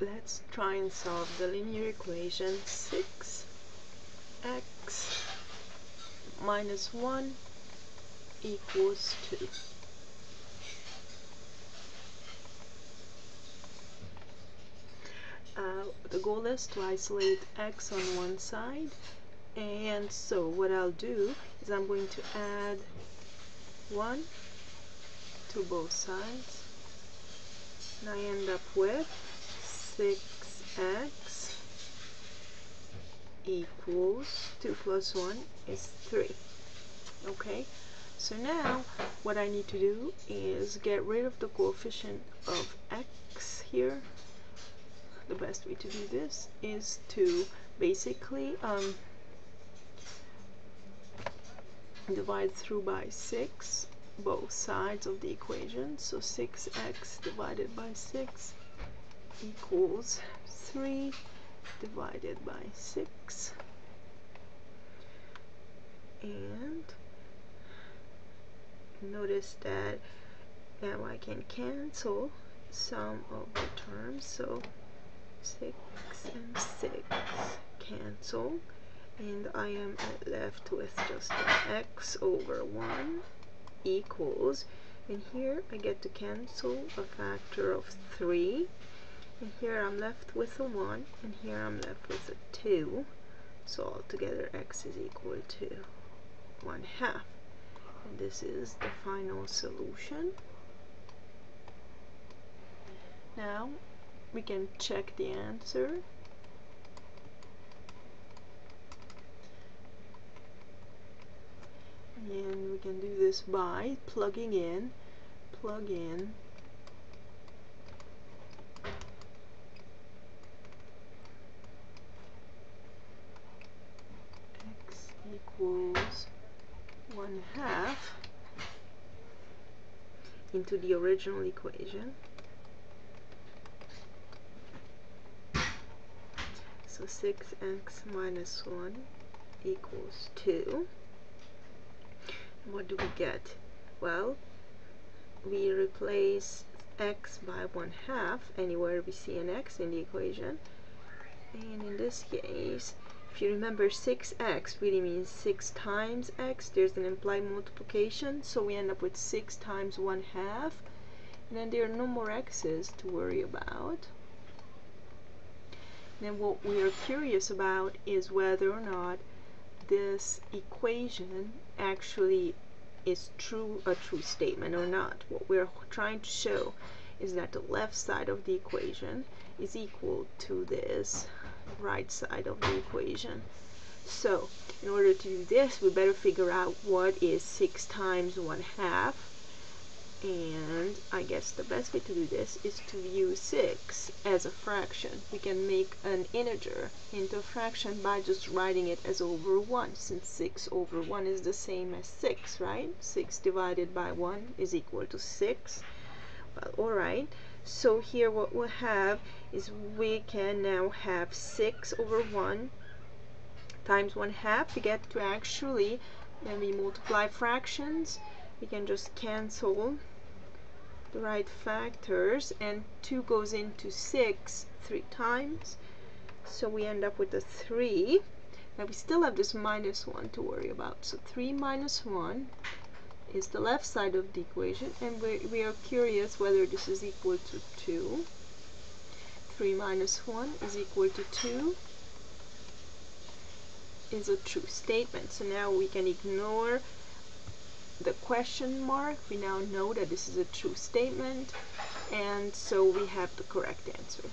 let's try and solve the linear equation 6x minus 1 equals 2. The goal is to isolate x on one side, and so what I'll do is I'm going to add 1 to both sides, and I end up with 6x equals 2 plus 1 is 3. Okay, so now what I need to do is get rid of the coefficient of x here. The best way to do this is to basically divide through by 6 both sides of the equation. So 6x divided by 6 equals 3 divided by 6, and notice that now I can cancel some of the terms, so 6 and 6 cancel, and I am left with just an x over 1 equals, and here I get to cancel a factor of 3, and here I'm left with a 1, and here I'm left with a 2, so altogether x is equal to 1/2, and this is the final solution. Now we can check the answer. And we can do this by plugging in, x equals 1/2 into the original equation. So 6x minus 1 equals 2. What do we get? Well, we replace x by 1/2 anywhere we see an x in the equation, and in this case, if you remember, 6x really means 6 times x. There's an implied multiplication, so we end up with 6 times 1/2, and then there are no more x's to worry about. Then what we are curious about is whether or not this equation actually is a true statement or not. What we're trying to show is that the left side of the equation is equal to this right side of the equation. So in order to do this, we better figure out what is 6 times 1/2, and I guess the best way to do this is to view 6 as a fraction. We can make an integer into a fraction by just writing it as over 1, since 6 over 1 is the same as 6, right? 6 divided by 1 is equal to 6. Well, alright, so here what we'll have is we can now have 6 over 1 times 1/2. We get to actually, when we multiply fractions, we can just cancel the right factors, and 2 goes into 6 3 times, so we end up with a 3. Now we still have this minus 1 to worry about, so 3 minus 1 is the left side of the equation, and we are curious whether this is equal to 2. 3 minus 1 is equal to 2 is a true statement. So now we can ignore the question mark. We now know that this is a true statement, and so we have the correct answer.